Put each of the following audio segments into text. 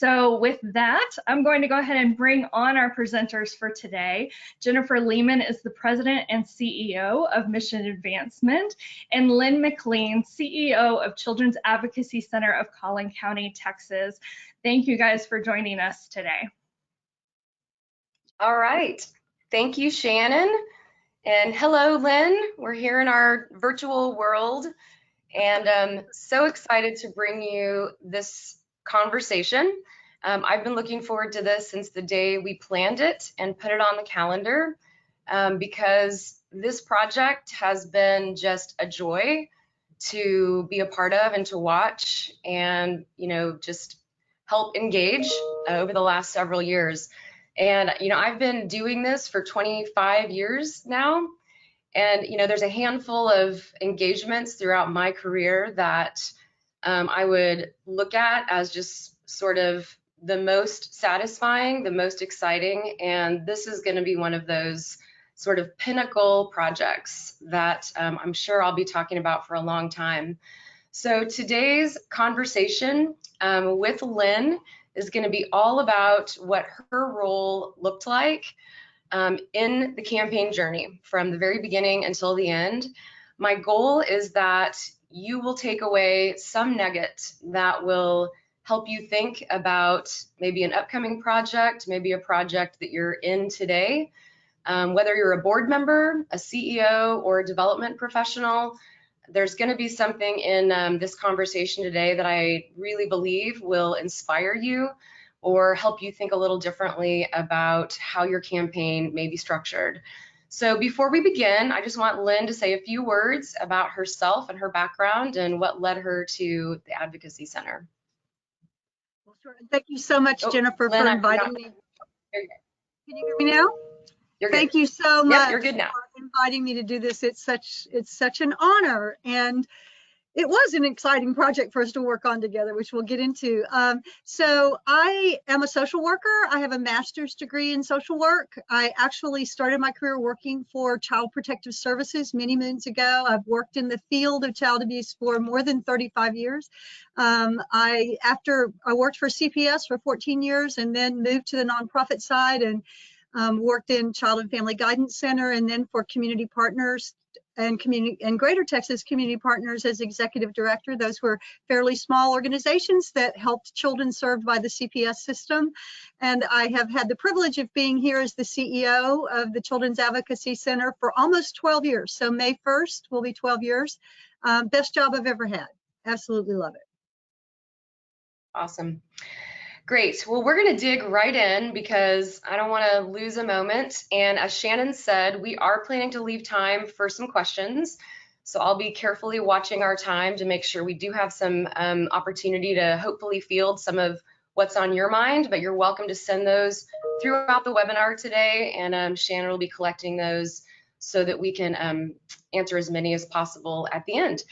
So with that, I'm going to go ahead and bring on our presenters for today. Jennifer Lehman is the President and CEO of Mission Advancement, and Lynn McLean, CEO of Children's Advocacy Center of Collin County, Texas. Thank you guys for joining us today. All right. Thank you, Shannon. And hello, Lynn. We're here in our virtual world, and I'm so excited to bring you this conversation. I've been looking forward to this since the day we planned it and put it on the calendar, because this project has been just a joy to be a part of and to watch and, just help engage over the last several years. And, I've been doing this for 25 years now. And, there's a handful of engagements throughout my career that I would look at as just sort of the most satisfying, the most exciting. And this is going to be one of those sort of pinnacle projects that I'm sure I'll be talking about for a long time. So today's conversation with Lynn is going to be all about what her role looked like in the campaign journey from the very beginning until the end. My goal is that you will take away some nugget that will help you think about maybe an upcoming project, maybe a project that you're in today, whether you're a board member, a CEO, or a development professional. There's going to be something in this conversation today that I really believe will inspire you or help you think a little differently about how your campaign may be structured. So before we begin, I just want Lynn to say a few words about herself and her background and what led her to the Advocacy Center. Well, sure. Thank you so much, Jennifer, Lynn, for inviting me. Can you hear me now? Thank you so much. Yep, you're good now. For inviting me to do this. It's such an honor, and it was an exciting project for us to work on together, which we'll get into. So I am a social worker. I have a master's degree in social work. I actually started my career working for Child Protective Services many moons ago. I've worked in the field of child abuse for more than 35 years. After I worked for CPS for 14 years and then moved to the nonprofit side and worked in Child and Family Guidance Center, and then for Community Partners and Greater Texas Community Partners as executive director. Those were fairly small organizations that helped children served by the CPS system. And I have had the privilege of being here as the CEO of the Children's Advocacy Center for almost 12 years. So May 1st will be 12 years. Best job I've ever had. Absolutely love it. Awesome. Great. Well, we're going to dig right in because I don't want to lose a moment. And as Shannon said, we are planning to leave time for some questions. So I'll be carefully watching our time to make sure we do have some opportunity to hopefully field some of what's on your mind, but you're welcome to send those throughout the webinar today. And Shannon will be collecting those so that we can answer as many as possible at the end.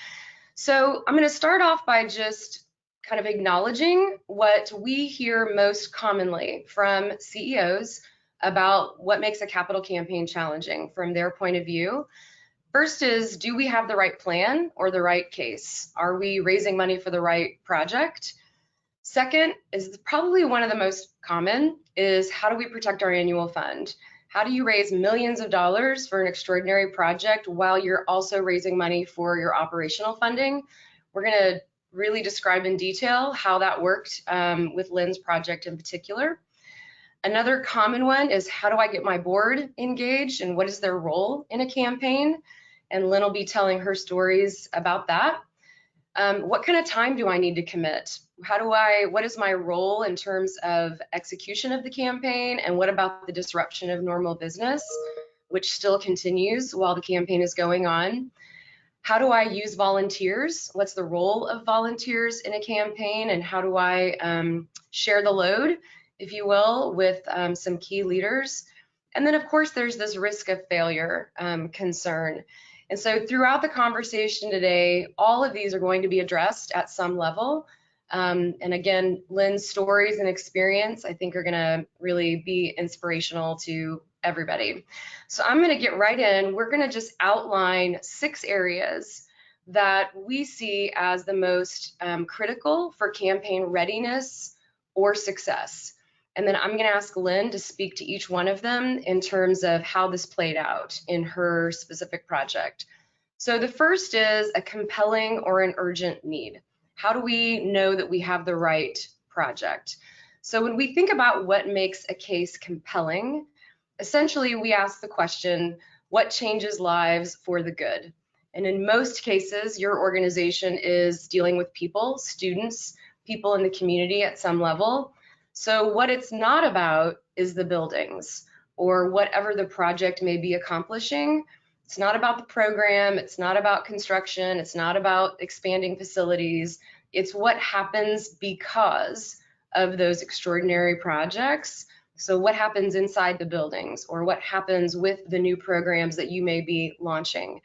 So I'm going to start off by just kind of acknowledging what we hear most commonly from CEOs about what makes a capital campaign challenging from their point of view. First is, do we have the right plan or the right case? Are we raising money for the right project? Second is probably one of the most common is, how do we protect our annual fund? How do you raise millions of dollars for an extraordinary project while you're also raising money for your operational funding? We're going to really describe in detail how that worked with Lynn's project in particular. Another common one is, how do I get my board engaged and what is their role in a campaign? And Lynn will be telling her stories about that. What kind of time do I need to commit? What is my role in terms of execution of the campaign? And what about the disruption of normal business, which still continues while the campaign is going on? How do I use volunteers? What's the role of volunteers in a campaign? And how do I share the load, if you will, with some key leaders? And then, of course, there's this risk of failure concern. And so throughout the conversation today, all of these are going to be addressed at some level. And again, Lynn's stories and experience, I think, are going to really be inspirational to everybody. So I'm going to get right in. We're going to just outline 6 areas that we see as the most critical for campaign readiness or success. And then I'm going to ask Lynn to speak to each one of them in terms of how this played out in her specific project. So the first is a compelling or an urgent need. How do we know that we have the right project? So when we think about what makes a case compelling, essentially we ask the question, what changes lives for the good? And in most cases, your organization is dealing with people, students, people in the community at some level. So what it's not about is the buildings or whatever the project may be accomplishing. It's not about the program, it's not about construction, it's not about expanding facilities. It's what happens because of those extraordinary projects. So what happens inside the buildings or what happens with the new programs that you may be launching.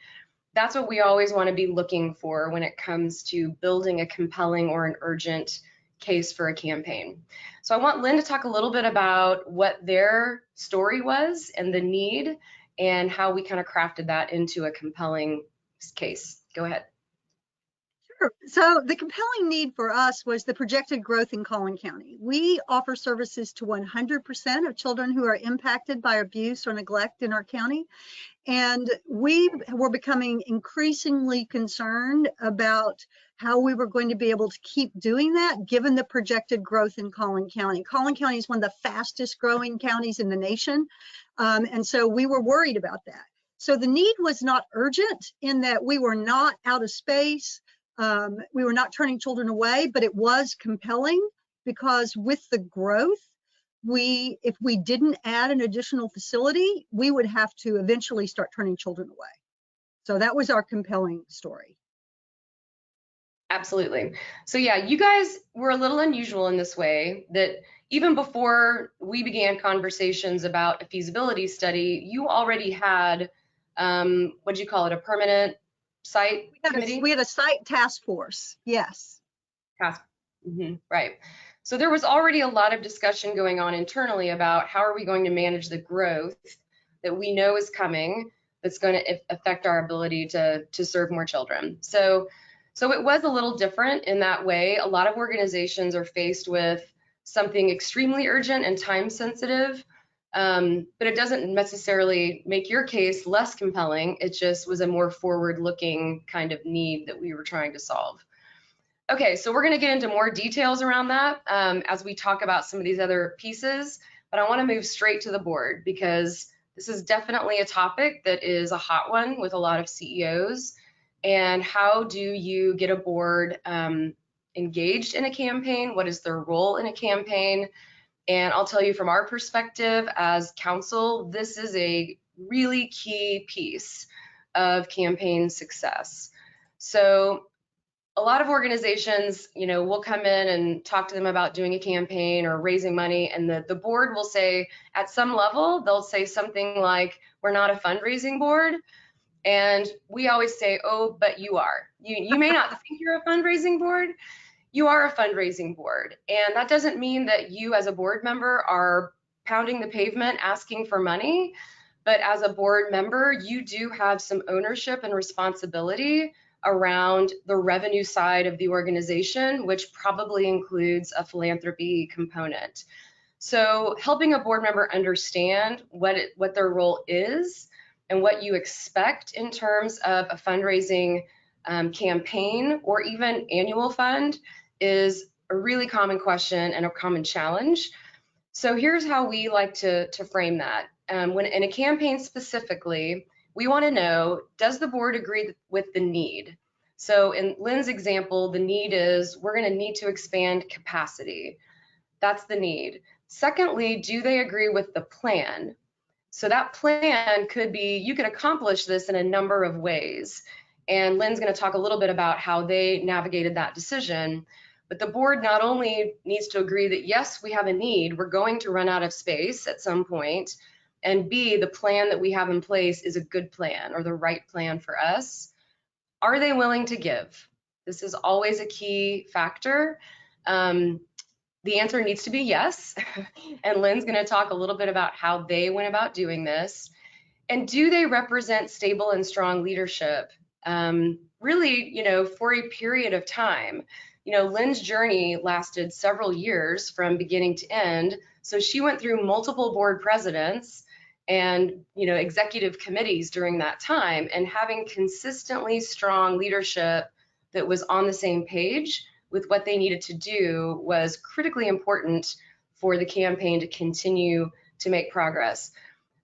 That's what we always want to be looking for when it comes to building a compelling or an urgent case for a campaign. So I want Lynn to talk a little bit about what their story was and the need and how we kind of crafted that into a compelling case. Go ahead. Sure. So the compelling need for us was the projected growth in Collin County. We offer services to 100% of children who are impacted by abuse or neglect in our county. And we were becoming increasingly concerned about how we were going to be able to keep doing that given the projected growth in Collin County. Collin County is one of the fastest growing counties in the nation. And so we were worried about that. So the need was not urgent in that we were not out of space. We were not turning children away, but it was compelling because with the growth, if we didn't add an additional facility, we would have to eventually start turning children away. So that was our compelling story. Absolutely. So yeah, you guys were a little unusual in this way that even before we began conversations about a feasibility study, you already had, what do you call it, a permanent site committee? We had a site task force, yes. Right. So there was already a lot of discussion going on internally about how are we going to manage the growth that we know is coming that's going to affect our ability to serve more children. So it was a little different in that way. A lot of organizations are faced with something extremely urgent and time sensitive, but it doesn't necessarily make your case less compelling. It just was a more forward-looking kind of need that we were trying to solve. Okay, so we're going to get into more details around that as we talk about some of these other pieces, but I want to move straight to the board because this is definitely a topic that is a hot one with a lot of CEOs. And how do you get a board engaged in a campaign? What is their role in a campaign? And I'll tell you from our perspective as council, this is a really key piece of campaign success. So a lot of organizations, you know, we'll come in and talk to them about doing a campaign or raising money, and the board will say, at some level, they'll say something like, we're not a fundraising board. And we always say, oh, but you are. You may not think you're a fundraising board. You are a fundraising board. And that doesn't mean that you as a board member are pounding the pavement asking for money. But as a board member, you do have some ownership and responsibility around the revenue side of the organization, which probably includes a philanthropy component. So helping a board member understand what their role is and what you expect in terms of a fundraising campaign or even annual fund is a really common question and a common challenge. So here's how we like to frame that. When in a campaign specifically, we want to know, does the board agree with the need? So in Lynn's example, the need is we're going to need to expand capacity. That's the need. Secondly, do they agree with the plan? So that plan could be, you could accomplish this in a number of ways. And Lynn's going to talk a little bit about how they navigated that decision. But the board not only needs to agree that, yes, we have a need, we're going to run out of space at some point, and B, the plan that we have in place is a good plan or the right plan for us. Are they willing to give? This is always a key factor. The answer needs to be yes. And Lynn's going to talk a little bit about how they went about doing this. And do they represent stable and strong leadership? Really, you know, for a period of time. you know, Lynn's journey lasted several years from beginning to end. So she went through multiple board presidents and, you know, executive committees during that time, and having consistently strong leadership that was on the same page with what they needed to do was critically important for the campaign to continue to make progress.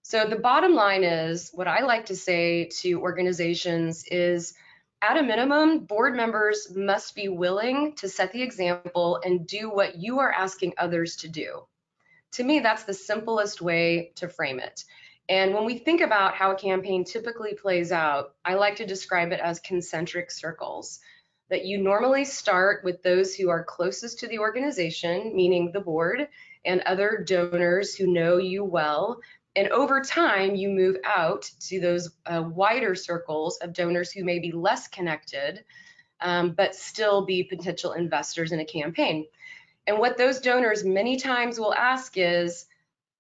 So the bottom line is, what I like to say to organizations is, at a minimum, board members must be willing to set the example and do what you are asking others to do. To me, that's the simplest way to frame it. And when we think about how a campaign typically plays out, I like to describe it as concentric circles. That you normally start with those who are closest to the organization, meaning the board and other donors who know you well. And over time, you move out to those wider circles of donors who may be less connected, but still be potential investors in a campaign. And what those donors many times will ask is,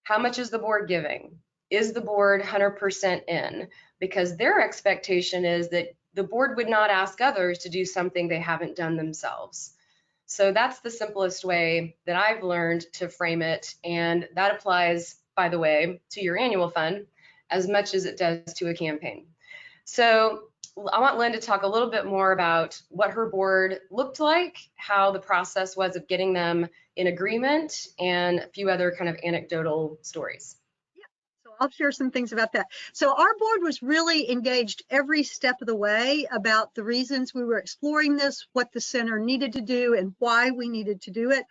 how much is the board giving? Is the board 100% in? Because their expectation is that the board would not ask others to do something they haven't done themselves. So that's the simplest way that I've learned to frame it. And that applies, by the way, to your annual fund as much as it does to a campaign. So I want Lynn to talk a little bit more about what her board looked like, how the process was of getting them in agreement, and a few other kind of anecdotal stories. So I'll share some things about that. So our board was really engaged every step of the way about the reasons we were exploring this, what the center needed to do, and why we needed to do it.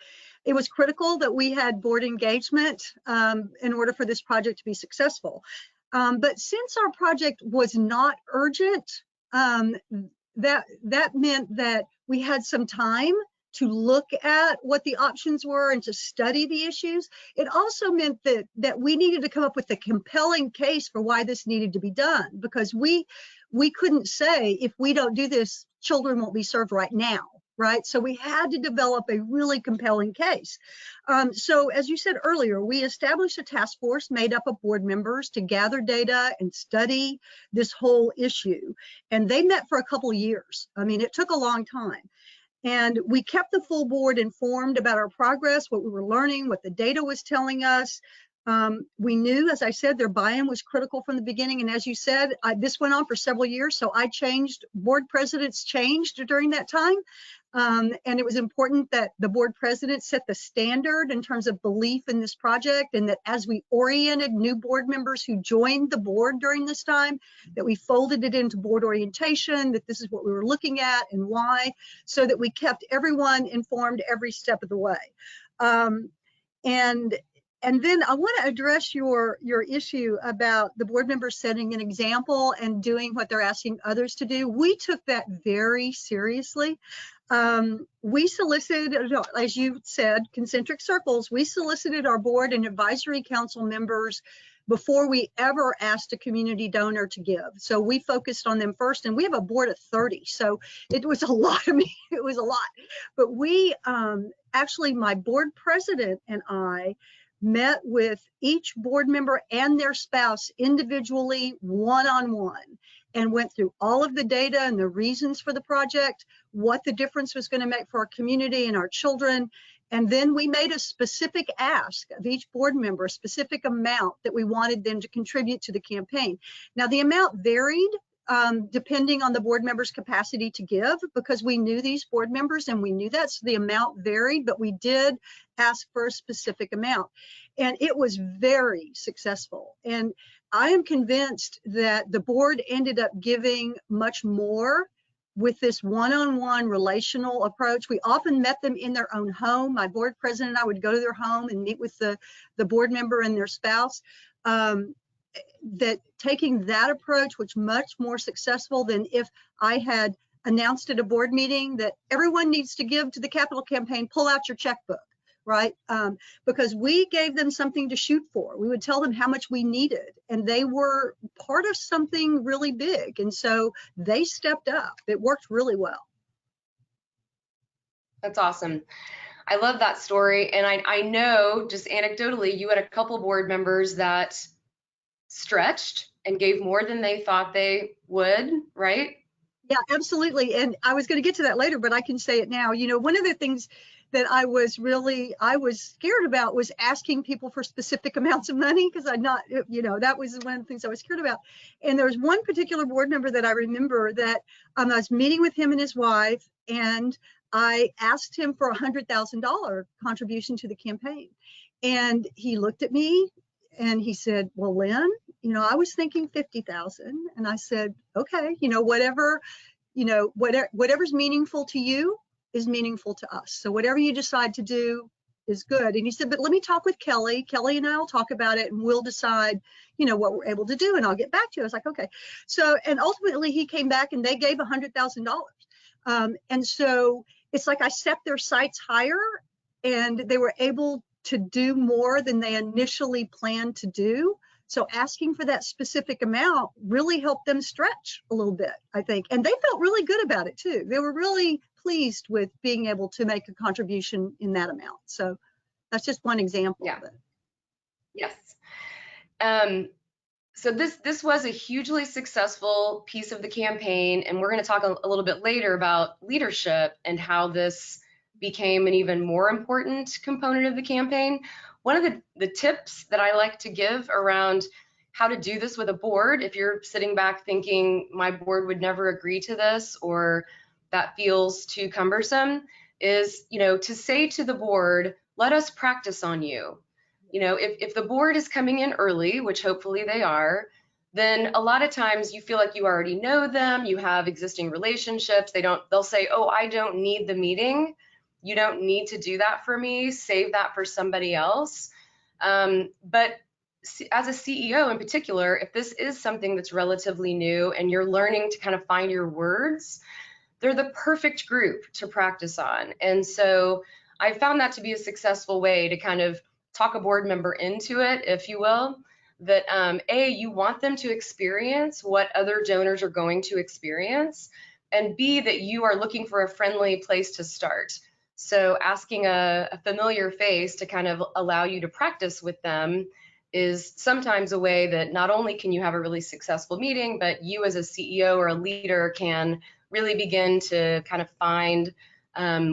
It was critical that we had board engagement in order for this project to be successful. But since our project was not urgent, that meant that we had some time to look at what the options were and to study the issues. It also meant that we needed to come up with a compelling case for why this needed to be done, because we couldn't say, if we don't do this, children won't be served right now, right? So we had to develop a really compelling case. So as you said earlier, we established a task force made up of board members to gather data and study this whole issue. And they met for a couple of years. I mean, it took a long time. And we kept the full board informed about our progress, what we were learning, what the data was telling us. We knew, as I said, their buy-in was critical from the beginning. And as you said, this went on for several years. So I changed, board presidents changed during that time. And it was important that the board president set the standard in terms of belief in this project, and that as we oriented new board members who joined the board during this time, that we folded it into board orientation, that this is what we were looking at and why, so that we kept everyone informed every step of the way. And then I want to address your issue about the board members setting an example and doing what they're asking others to do. We took that very seriously. We solicited, as you said, concentric circles. We solicited our board and advisory council members before we ever asked a community donor to give. So we focused on them first, and we have a board of 30. So it was a lot. I mean, it was a lot. But we actually, my board president and I met with each board member and their spouse individually, one-on-one, and went through all of the data and the reasons for the project, what the difference was going to make for our community and our children. And then we made a specific ask of each board member, a specific amount that we wanted them to contribute to the campaign. Now, the amount varied depending on the board members' capacity to give, because we knew these board members and we knew that, so the amount varied, but we did ask for a specific amount. And it was very successful. And I am convinced that the board ended up giving much more with this one-on-one relational approach. We often met them in their own home. My board president and I would go to their home and meet with the board member and their spouse. That taking that approach was much more successful than if I had announced at a board meeting that everyone needs to give to the capital campaign, pull out your checkbook, right? Because we gave them something to shoot for. We would tell them how much we needed, and they were part of something really big. And so they stepped up. It worked really well. That's awesome. I love that story. And I know, just anecdotally, you had a couple board members that stretched and gave more than they thought they would, right? Yeah, absolutely. And I was going to get to that later, but I can say it now. You know, one of the things that I was scared about was asking people for specific amounts of money, because that was one of the things I was scared about. And there was one particular board member that I remember that I was meeting with him and his wife, and I asked him for $100,000 contribution to the campaign. And he looked at me and he said, well, Lynn, I was thinking 50,000. And I said, okay, whatever's meaningful to you is meaningful to us. So whatever you decide to do is good. And he said, but let me talk with Kelly. Kelly and I will talk about it and we'll decide, what we're able to do, and I'll get back to you. I was like, okay. So, and ultimately he came back and they gave $100,000. And so it's like I set their sights higher and they were able to do more than they initially planned to do. So asking for that specific amount really helped them stretch a little bit, I think. And they felt really good about it too. They were really pleased with being able to make a contribution in that amount. So that's just one example of it. Yes. So this was a hugely successful piece of the campaign, and we're going to talk a little bit later about leadership and how this became an even more important component of the campaign. One of the tips that I like to give around how to do this with a board, if you're sitting back thinking my board would never agree to this or that feels too cumbersome, is to say to the board, let us practice on you. If the board is coming in early, which hopefully they are, then a lot of times you feel like you already know them, you have existing relationships. They'll say, oh, I don't need the meeting. You don't need to do that for me. Save that for somebody else. But as a CEO in particular, if this is something that's relatively new and you're learning to kind of find your words, they're the perfect group to practice on. And so I found that to be a successful way to kind of talk a board member into it, if you will, that A, you want them to experience what other donors are going to experience, and B, that you are looking for a friendly place to start. So asking a familiar face to kind of allow you to practice with them is sometimes a way that not only can you have a really successful meeting, but you as a CEO or a leader can really begin to kind of find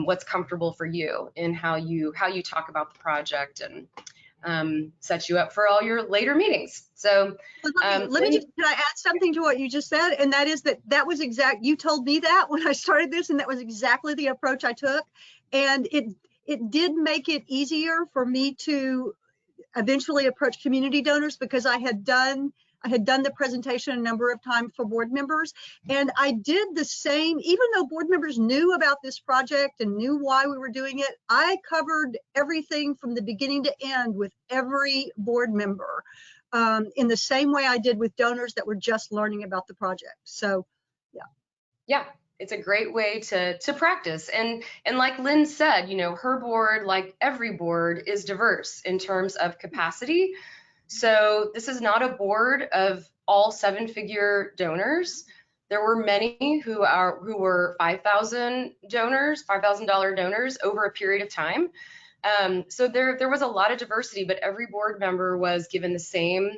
what's comfortable for you in how you talk about the project and set you up for all your later meetings. So can I add something to what you just said? And that is that was you told me that when I started this, and that was exactly the approach I took. And it did make it easier for me to eventually approach community donors, because I had done the presentation a number of times for board members. And I did the same, even though board members knew about this project and knew why we were doing it, I covered everything from the beginning to end with every board member in the same way I did with donors that were just learning about the project. So, yeah. Yeah, it's a great way to practice. And like Lynn said, her board, like every board, is diverse in terms of capacity. So this is not a board of all 7-figure donors. There were many who were $5,000 donors over a period of time. So there was a lot of diversity, but every board member was given the same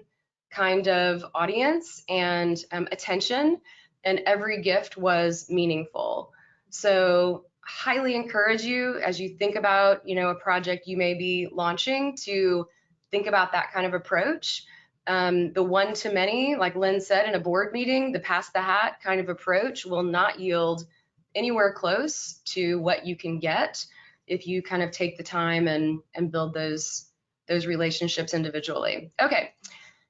kind of audience and attention, and every gift was meaningful. So highly encourage you, as you think about a project you may be launching, to think about that kind of approach. The one-to-many, like Lynn said, in a board meeting, the pass the hat kind of approach will not yield anywhere close to what you can get if you kind of take the time and build those relationships individually. Okay,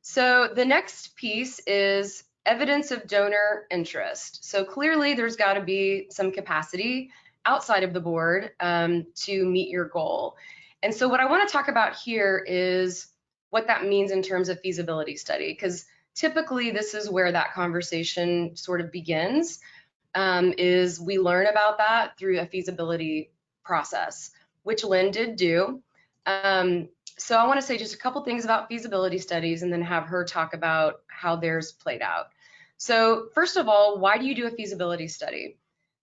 so the next piece is evidence of donor interest. So clearly there's got to be some capacity outside of the board to meet your goal. And so what I want to talk about here is what that means in terms of feasibility study, because typically this is where that conversation sort of begins, is we learn about that through a feasibility process, which Lynn did do. So I want to say just a couple things about feasibility studies and then have her talk about how theirs played out. So first of all, why do you do a feasibility study?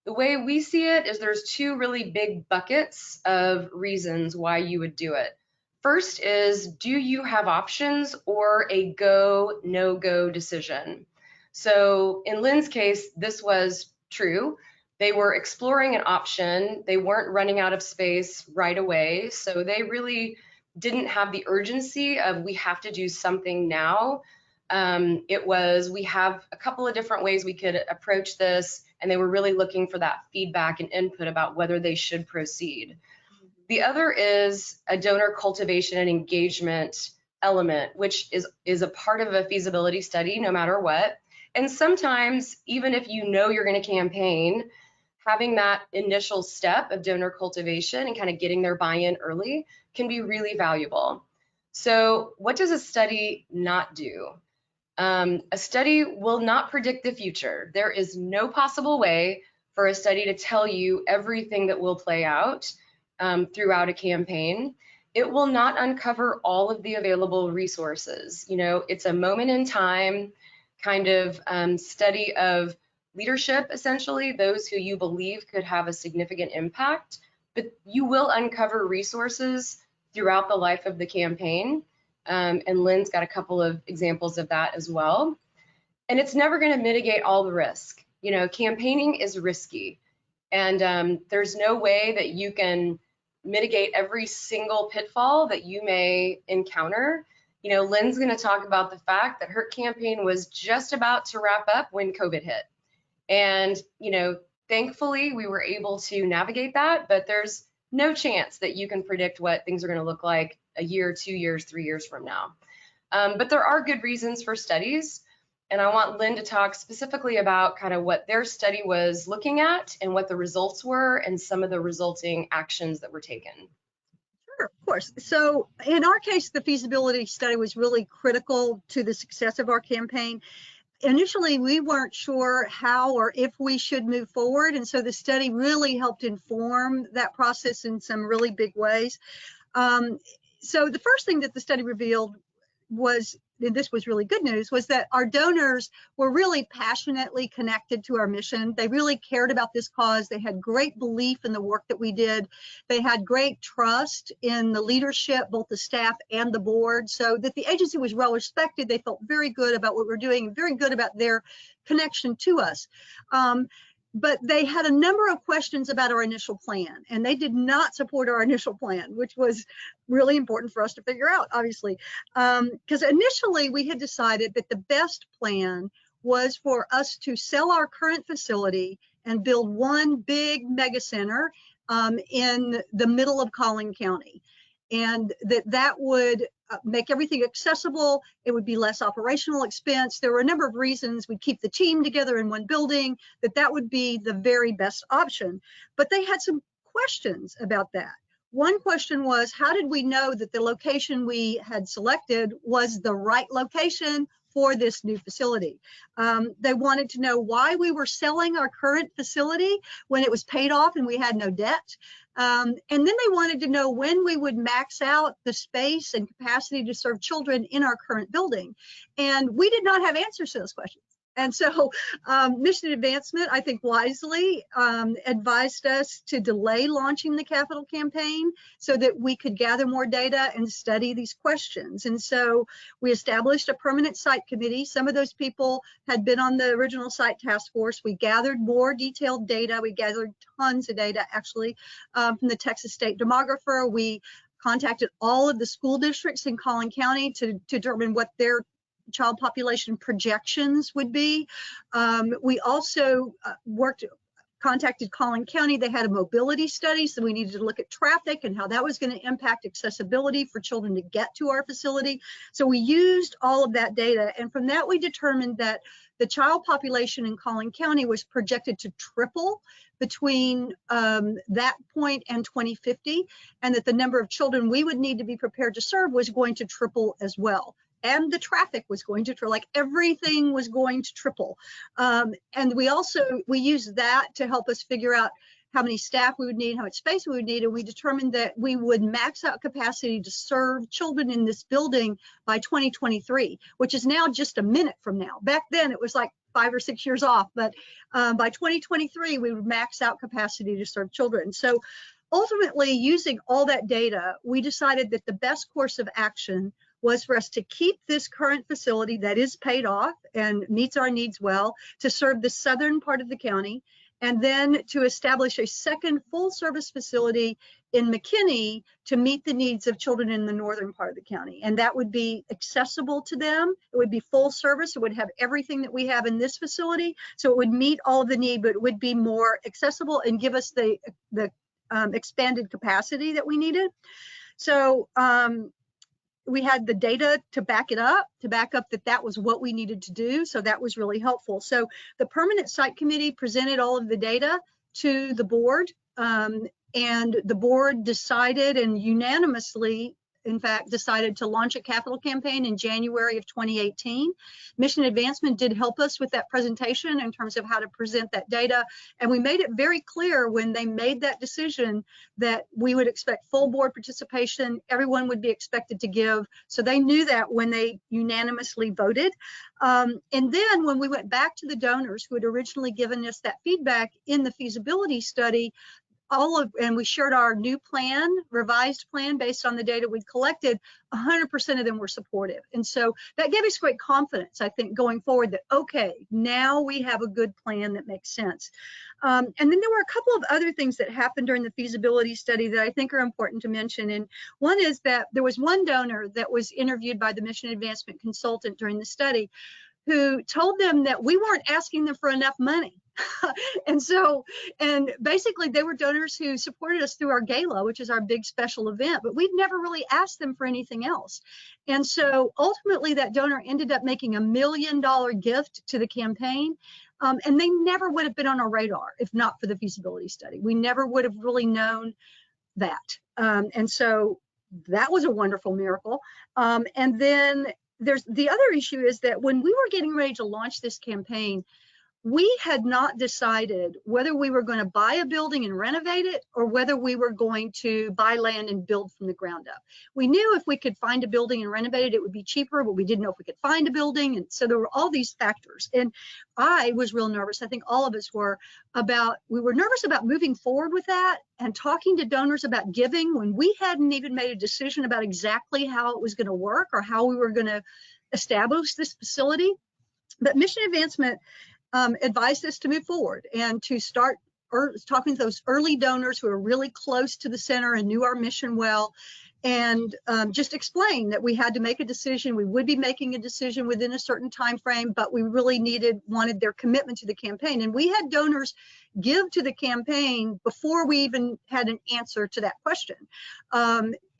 The way we see it is there's 2 really big buckets of reasons why you would do it. First is, do you have options or a go, no-go decision? So in Lynn's case, this was true. They were exploring an option. They weren't running out of space right away. So they really didn't have the urgency of we have to do something now. It was, we have a couple of different ways we could approach this, and they were really looking for that feedback and input about whether they should proceed. The other is a donor cultivation and engagement element, which is a part of a feasibility study no matter what. And sometimes, even if you know you're going to campaign, having that initial step of donor cultivation and kind of getting their buy-in early can be really valuable. So what does a study not do? A study will not predict the future. There is no possible way for a study to tell you everything that will play out throughout a campaign. It will not uncover all of the available resources. You know, it's a moment in time kind of study of leadership, essentially, those who you believe could have a significant impact, but you will uncover resources throughout the life of the campaign. And Lynn's got a couple of examples of that as well. And it's never going to mitigate all the risk. You know, campaigning is risky, and there's no way that you can mitigate every single pitfall that you may encounter. You know, Lynn's going to talk about the fact that her campaign was just about to wrap up when COVID hit. And, you know, thankfully we were able to navigate that, but there's no chance that you can predict what things are going to look like a year, 2 years, 3 years from now. But there are good reasons for studies. And I want Lynn to talk specifically about kind of what their study was looking at and what the results were and some of the resulting actions that were taken. Sure, of course. So in our case, the feasibility study was really critical to the success of our campaign. Initially, we weren't sure how or if we should move forward. And so the study really helped inform that process in some really big ways. So the first thing that the study revealed was, and this was really good news, was that our donors were really passionately connected to our mission. They really cared about this cause. They had great belief in the work that we did. They had great trust in the leadership, both the staff and the board, so that the agency was well respected. They felt very good about what we're doing, very good about their connection to us. But they had a number of questions about our initial plan, and they did not support our initial plan, which was really important for us to figure out, obviously. Because initially we had decided that the best plan was for us to sell our current facility and build one big mega center in the middle of Collin County. And that would make everything accessible. It would be less operational expense. There were a number of reasons. We'd keep the team together in one building, that would be the very best option. But they had some questions about that. One question was, how did we know that the location we had selected was the right location for this new facility? They wanted to know why we were selling our current facility when it was paid off and we had no debt. And then they wanted to know when we would max out the space and capacity to serve children in our current building. And we did not have answers to those questions. And so Mission Advancement, I think wisely, advised us to delay launching the capital campaign so that we could gather more data and study these questions. And so we established a permanent site committee. Some of those people had been on the original site task force. We gathered more detailed data. We gathered tons of data, actually, from the Texas State Demographer. We contacted all of the school districts in Collin County to determine what their child population projections would be. We also contacted Collin County. They had a mobility study, so we needed to look at traffic and how that was going to impact accessibility for children to get to our facility. So we used all of that data, and from that we determined that the child population in Collin County was projected to triple between that point and 2050, and that the number of children we would need to be prepared to serve was going to triple as well. And the traffic was going to triple, like everything was going to triple. And we used that to help us figure out how many staff we would need, how much space we would need, and we determined that we would max out capacity to serve children in this building by 2023, which is now just a minute from now. Back then it was like 5 or 6 years off, but by 2023 we would max out capacity to serve children. So ultimately, using all that data, we decided that the best course of action was for us to keep this current facility that is paid off and meets our needs well to serve the southern part of the county, and then to establish a second full-service facility in McKinney to meet the needs of children in the northern part of the county. And that would be accessible to them. It would be full service. It would have everything that we have in this facility. So it would meet all of the need, but it would be more accessible and give us the expanded capacity that we needed. So we had the data to back it up, that that was what we needed to do. So that was really helpful. So the permanent site committee presented all of the data to the board, and the board decided, and unanimously, in fact, decided to launch a capital campaign in January of 2018. Mission Advancement did help us with that presentation in terms of how to present that data. And we made it very clear when they made that decision that we would expect full board participation. Everyone would be expected to give. So they knew that when they unanimously voted. And then when we went back to the donors who had originally given us that feedback in the feasibility study, and we shared our new plan, revised plan based on the data we'd collected, 100% of them were supportive. And so that gave us great confidence, I think, going forward that, okay, now we have a good plan that makes sense. And then there were a couple of other things that happened during the feasibility study that I think are important to mention. And one is that there was one donor that was interviewed by the Mission Advancement consultant during the study who told them that we weren't asking them for enough money. and basically they were donors who supported us through our gala, which is our big special event, but we'd never really asked them for anything else. And so ultimately that donor ended up making $1 million gift to the campaign. And they never would have been on our radar if not for the feasibility study. We never would have really known that. And so that was a wonderful miracle. And then there's the other issue is that when we were getting ready to launch this campaign, we had not decided whether we were going to buy a building and renovate it or whether we were going to buy land and build from the ground up. We knew if we could find a building and renovate it, it would be cheaper, but we didn't know if we could find a building. And so there were all these factors. And I was real nervous. I think all of us were we were nervous about moving forward with that and talking to donors about giving when we hadn't even made a decision about exactly how it was going to work or how we were going to establish this facility. But Mission Advancement advised us to move forward and to start talking to those early donors who are really close to the center and knew our mission well, and just explain that we had to make a decision. We would be making a decision within a certain time frame, but we really wanted their commitment to the campaign. And we had donors give to the campaign before we even had an answer to that question.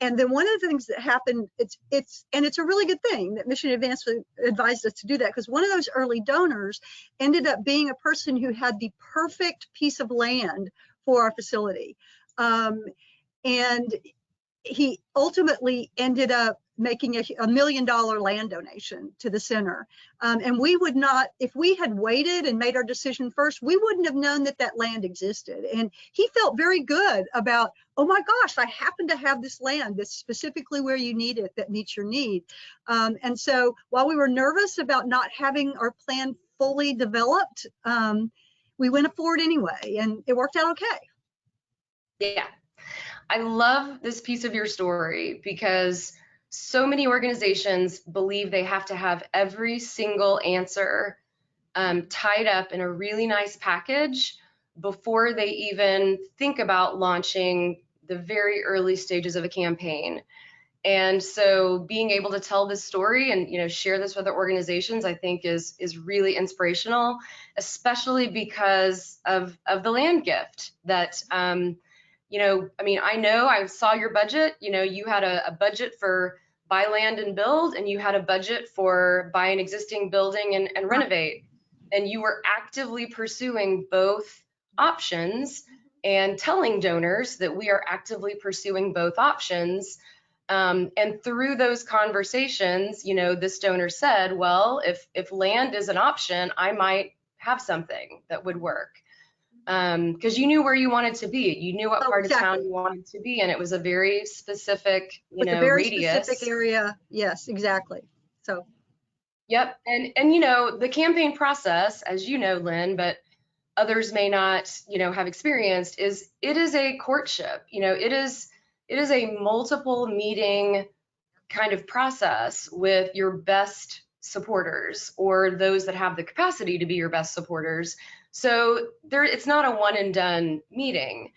And then one of the things that happened, it's a really good thing that Mission Advancement advised us to do that, because one of those early donors ended up being a person who had the perfect piece of land for our facility. And he ultimately ended up making a $1 million land donation to the center. And we would not, if we had waited and made our decision first, we wouldn't have known that that land existed. And he felt very good about, oh my gosh, I happen to have this land that's specifically where you need it, that meets your need. And so while we were nervous about not having our plan fully developed, we went forward anyway, and it worked out okay. Yeah. I love this piece of your story because so many organizations believe they have to have every single answer tied up in a really nice package before they even think about launching the very early stages of a campaign. And so being able to tell this story and share this with other organizations, I think is really inspirational, especially because of the land gift that I know I saw your budget. You had a budget for buy land and build, and you had a budget for buy an existing building and renovate. And you were actively pursuing both options and telling donors that we are actively pursuing both options. And through those conversations, this donor said, well, if land is an option, I might have something that would work. Because you knew where you wanted to be. You knew what part of town you wanted to be in. It was a very specific, radius. Specific area. Yes, exactly. So. Yep. And the campaign process, as you know, Lynn, but others may not, have experienced, it is a courtship. It is a multiple meeting kind of process with your best supporters or those that have the capacity to be your best supporters. So it's not a one and done meeting.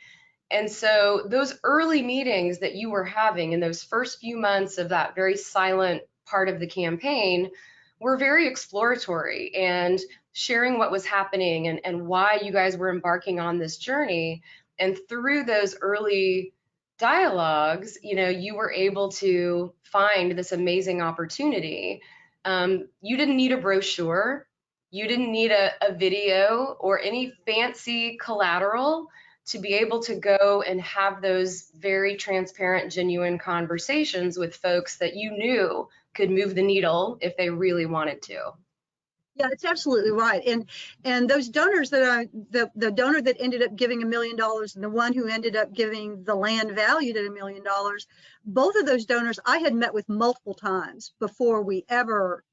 And so those early meetings that you were having in those first few months of that very silent part of the campaign were very exploratory and sharing what was happening and why you guys were embarking on this journey. And through those early dialogues, you were able to find this amazing opportunity. You didn't need a brochure. You didn't need a video or any fancy collateral to be able to go and have those very transparent, genuine conversations with folks that you knew could move the needle if they really wanted to. Yeah, it's absolutely right. And those donors that the donor that ended up giving $1 million and the one who ended up giving the land valued at $1 million, both of those donors I had met with multiple times before we ever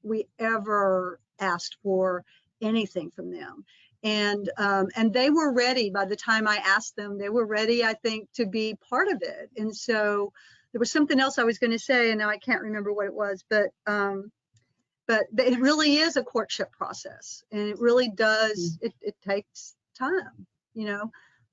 asked for anything from them. And they were ready by the time I asked them. They were ready, I think, to be part of it. And so there was something else I was going to say, and now I can't remember what it was, but it really is a courtship process, and it really does. It takes time, Yeah.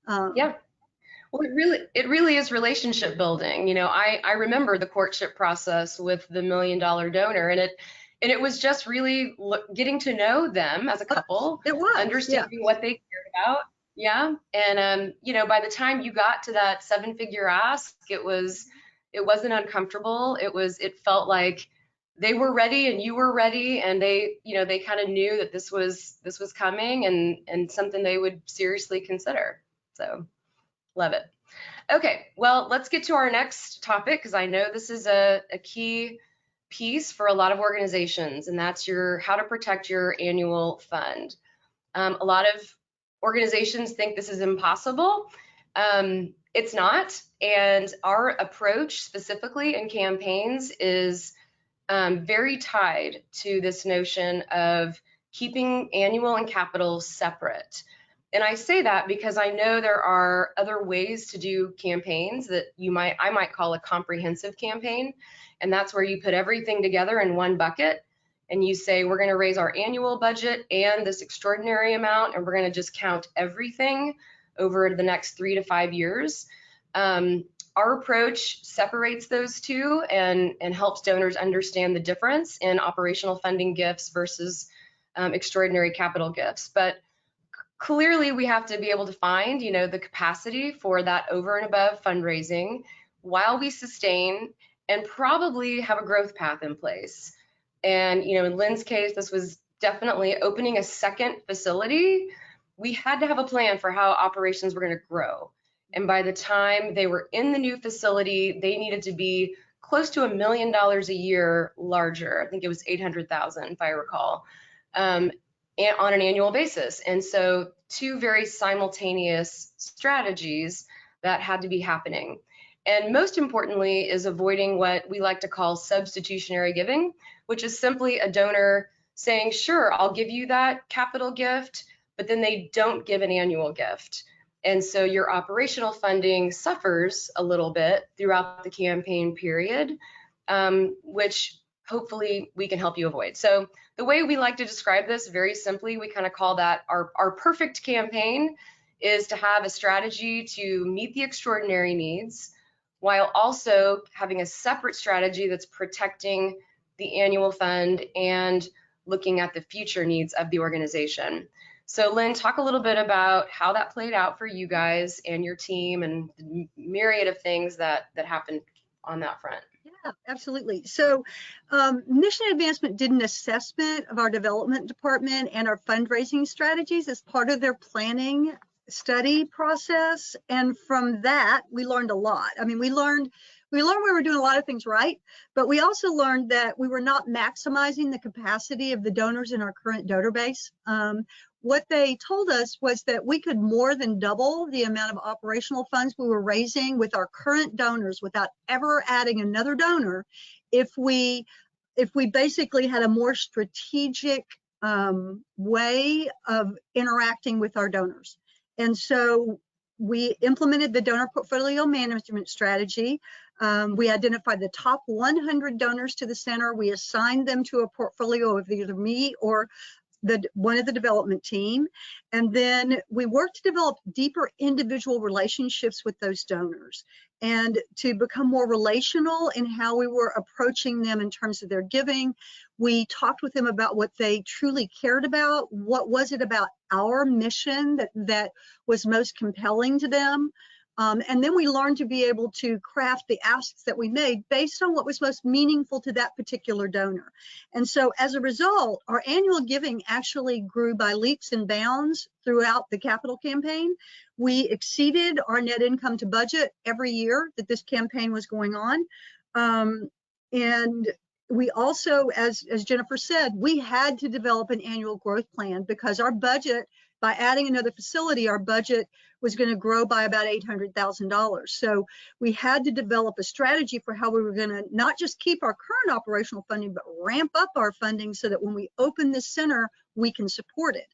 Well, it really is relationship building. I remember the courtship process with the $1 million donor, and it was just really getting to know them as a couple. It was understanding what they cared about. Yeah. And by the time you got to that 7-figure ask, it wasn't uncomfortable. It felt like they were ready and you were ready, and they kind of knew that this was coming and something they would seriously consider. So love it. Okay, well, let's get to our next topic, because I know this is a key piece for a lot of organizations, and that's how to protect your annual fund. A lot of organizations think this is impossible. It's not, and our approach specifically in campaigns is very tied to this notion of keeping annual and capital separate. And I say that because I know there are other ways to do campaigns that I might call a comprehensive campaign. And that's where you put everything together in one bucket and you say, we're going to raise our annual budget and this extraordinary amount, and we're going to just count everything over the next 3 to 5 years. Our approach separates those two and helps donors understand the difference in operational funding gifts versus extraordinary capital gifts. But clearly we have to be able to find, the capacity for that over and above fundraising while we sustain and probably have a growth path in place. And, in Lynn's case, this was definitely opening a second facility. We had to have a plan for how operations were going to grow. And by the time they were in the new facility, they needed to be close to $1 million a year larger. I think it was 800,000, if I recall, on an annual basis. And so 2 very simultaneous strategies that had to be happening. And most importantly is avoiding what we like to call substitutionary giving, which is simply a donor saying, sure, I'll give you that capital gift, but then they don't give an annual gift. And so your operational funding suffers a little bit throughout the campaign period, which hopefully we can help you avoid. So the way we like to describe this very simply, we kind of call that our perfect campaign is to have a strategy to meet the extraordinary needs while also having a separate strategy that's protecting the annual fund and looking at the future needs of the organization. So Lynn, talk a little bit about how that played out for you guys and your team and the myriad of things that happened on that front. Yeah, absolutely. So Mission Advancement did an assessment of our development department and our fundraising strategies as part of their planning study process. And from that, we learned a lot. I mean, we learned we were doing a lot of things right, but we also learned that we were not maximizing the capacity of the donors in our current donor base. What they told us was that we could more than double the amount of operational funds we were raising with our current donors without ever adding another donor if we basically had a more strategic way of interacting with our donors. And so we implemented the donor portfolio management strategy. We identified the top 100 donors to the center. We assigned them to a portfolio of either me or one of the development team. And then we worked to develop deeper individual relationships with those donors and to become more relational in how we were approaching them in terms of their giving. We talked with them about what they truly cared about. What was it about our mission that was most compelling to them? And then we learned to be able to craft the asks that we made based on what was most meaningful to that particular donor. And so as a result, our annual giving actually grew by leaps and bounds throughout the capital campaign. We exceeded our net income to budget every year that this campaign was going on. And we also, as Jennifer said, we had to develop an annual growth plan because our budget, by adding another facility, our budget was going to grow by about $800,000. So we had to develop a strategy for how we were going to not just keep our current operational funding, but ramp up our funding so that when we open this center, we can support it.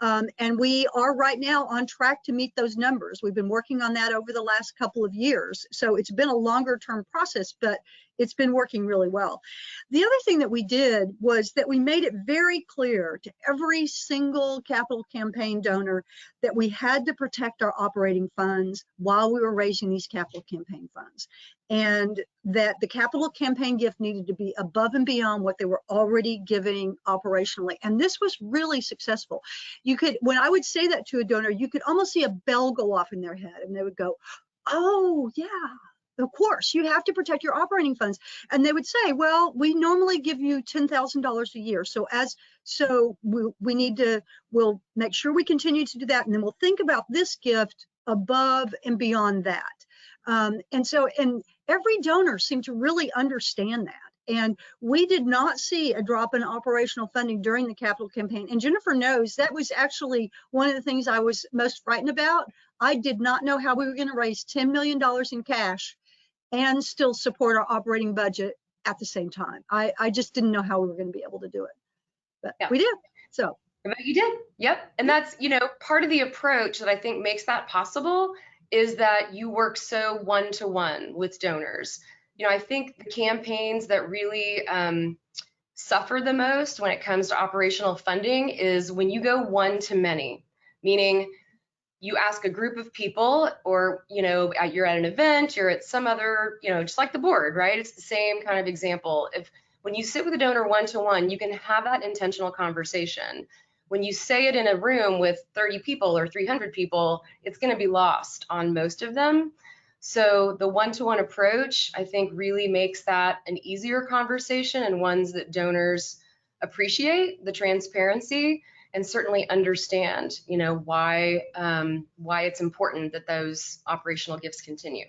And we are right now on track to meet those numbers. We've been working on that over the last couple of years. So it's been a longer term process, but it's been working really well. The other thing that we did was that we made it very clear to every single capital campaign donor that we had to protect our operating funds while we were raising these capital campaign funds, and that the capital campaign gift needed to be above and beyond what they were already giving operationally. And this was really successful. You could, when I would say that to a donor, you could almost see a bell go off in their head and they would go, oh yeah, of course, you have to protect your operating funds. And they would say, well, we normally give you $10,000 a year. So we need to, we'll make sure we continue to do that. And then we'll think about this gift above and beyond that. And every donor seemed to really understand that. And we did not see a drop in operational funding during the capital campaign. And Jennifer knows that was actually one of the things I was most frightened about. I did not know how we were going to raise $10 million in cash and still support our operating budget at the same time. I just didn't know how we were going to be able to do it, but yeah, we did. So but you did. Yep. And that's, part of the approach that I think makes that possible is that you work so one-to-one with donors. I think the campaigns that really suffer the most when it comes to operational funding is when you go one-to-many, meaning you ask a group of people, or you're at an event, you're at some other, just like the board, right? It's the same kind of example. When you sit with a donor one-to-one, you can have that intentional conversation. When you say it in a room with 30 people or 300 people, it's going to be lost on most of them. So the one-to-one approach, I think, really makes that an easier conversation and ones that donors appreciate the transparency and certainly understand, why it's important that those operational gifts continue.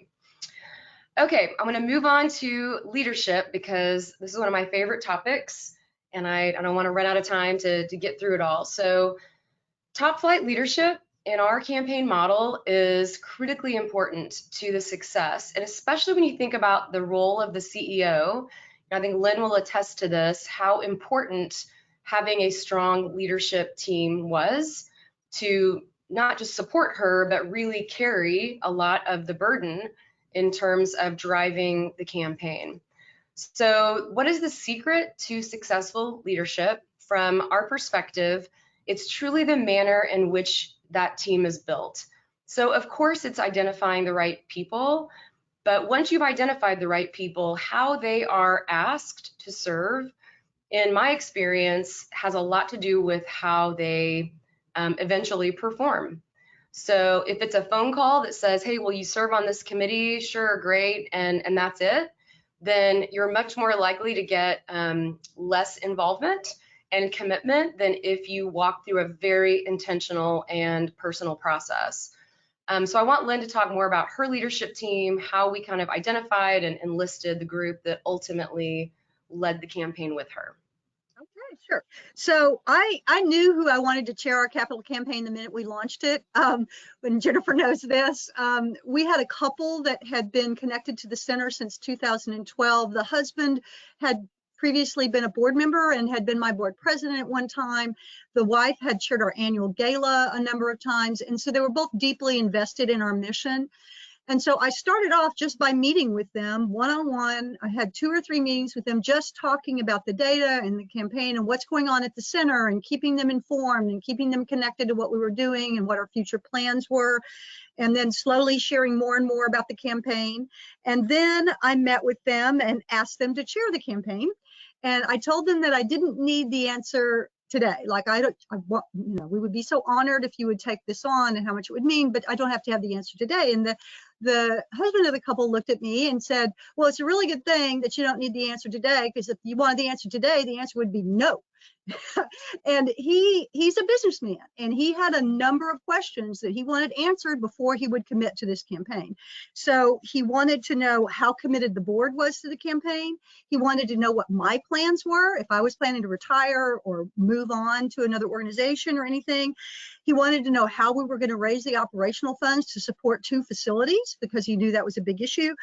Okay, I'm going to move on to leadership because this is one of my favorite topics, and I don't want to run out of time to get through it all. So, top flight leadership in our campaign model is critically important to the success, and especially when you think about the role of the CEO. I think Lynn will attest to this, how important having a strong leadership team was to not just support her, but really carry a lot of the burden in terms of driving the campaign. So what is the secret to successful leadership? From our perspective, it's truly the manner in which that team is built. So of course it's identifying the right people, but once you've identified the right people, how they are asked to serve, in my experience, has a lot to do with how they eventually perform. So if it's a phone call that says, hey, will you serve on this committee? Sure, great, and that's it, then you're much more likely to get less involvement and commitment than if you walk through a very intentional and personal process. So I want Lynn to talk more about her leadership team, how we kind of identified and enlisted the group that ultimately led the campaign with her. Okay, sure. So I knew who I wanted to chair our capital campaign the minute we launched it. When Jennifer knows this, we had a couple that had been connected to the center since 2012. The husband had previously been a board member and had been my board president at one time. The wife had chaired our annual gala a number of times. And so they were both deeply invested in our mission. And so I started off just by meeting with them one-on-one. I had 2 or 3 meetings with them, just talking about the data and the campaign and what's going on at the center, and keeping them informed and keeping them connected to what we were doing and what our future plans were, and then slowly sharing more and more about the campaign. And then I met with them and asked them to chair the campaign. And I told them that I didn't need the answer today. Like, we would be so honored if you would take this on and how much it would mean, but I don't have to have the answer today. And the husband of the couple looked at me and said, well, it's a really good thing that you don't need the answer today, because if you wanted the answer today, the answer would be no. And he's a businessman, and he had a number of questions that he wanted answered before he would commit to this campaign. So he wanted to know how committed the board was to the campaign. He wanted to know what my plans were, if I was planning to retire or move on to another organization or anything. He wanted to know how we were going to raise the operational funds to support 2 facilities, because he knew that was a big issue.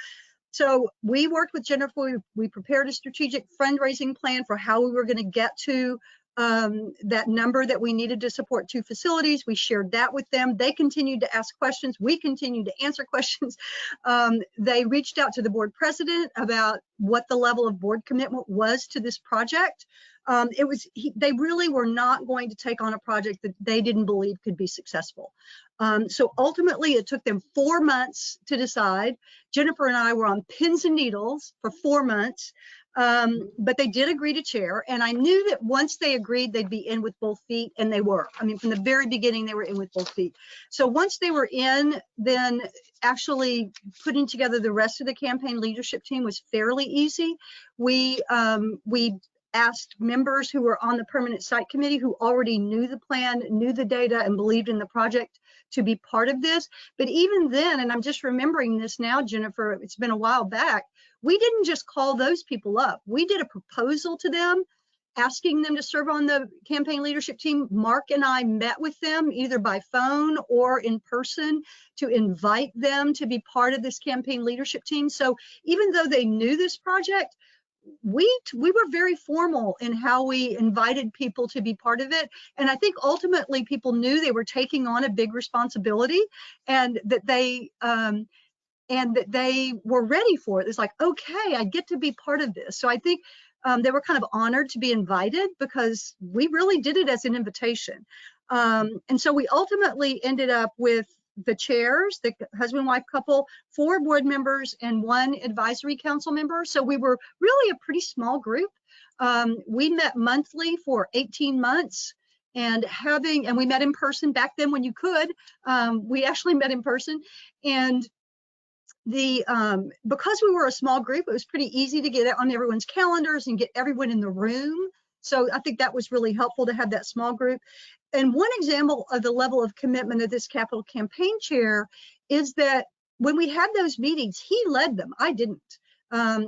So we worked with Jennifer. We prepared a strategic fundraising plan for how we were going to get to that number that we needed to support 2 facilities. We shared that with them. They continued to ask questions. We continued to answer questions. They reached out to the board president about what the level of board commitment was to this project. They really were not going to take on a project that they didn't believe could be successful. So ultimately, it took them 4 months to decide. Jennifer and I were on pins and needles for 4 months, but they did agree to chair. And I knew that once they agreed, they'd be in with both feet, and they were. I mean, from the very beginning, they were in with both feet. So once they were in, then actually putting together the rest of the campaign leadership team was fairly easy. We asked members who were on the permanent site committee, who already knew the plan, knew the data, and believed in the project, to be part of this. But even then, and I'm just remembering this now, Jennifer, it's been a while back, we didn't just call those people up. We did a proposal to them, asking them to serve on the campaign leadership team. Mark and I met with them either by phone or in person to invite them to be part of this campaign leadership team. So even though they knew this project, we were very formal in how we invited people to be part of it. And I think ultimately people knew they were taking on a big responsibility, and that they were ready for it. It's like, okay, I get to be part of this. So I think they were kind of honored to be invited, because we really did it as an invitation. And so we ultimately ended up with the chairs, the husband-wife couple, 4 board members, and 1 advisory council member. So we were really a pretty small group. We met monthly for 18 months, and we met in person back then when you could. We actually met in person, and because we were a small group, it was pretty easy to get it on everyone's calendars and get everyone in the room. So I think that was really helpful to have that small group. And one example of the level of commitment of this capital campaign chair is that when we had those meetings, he led them. I didn't.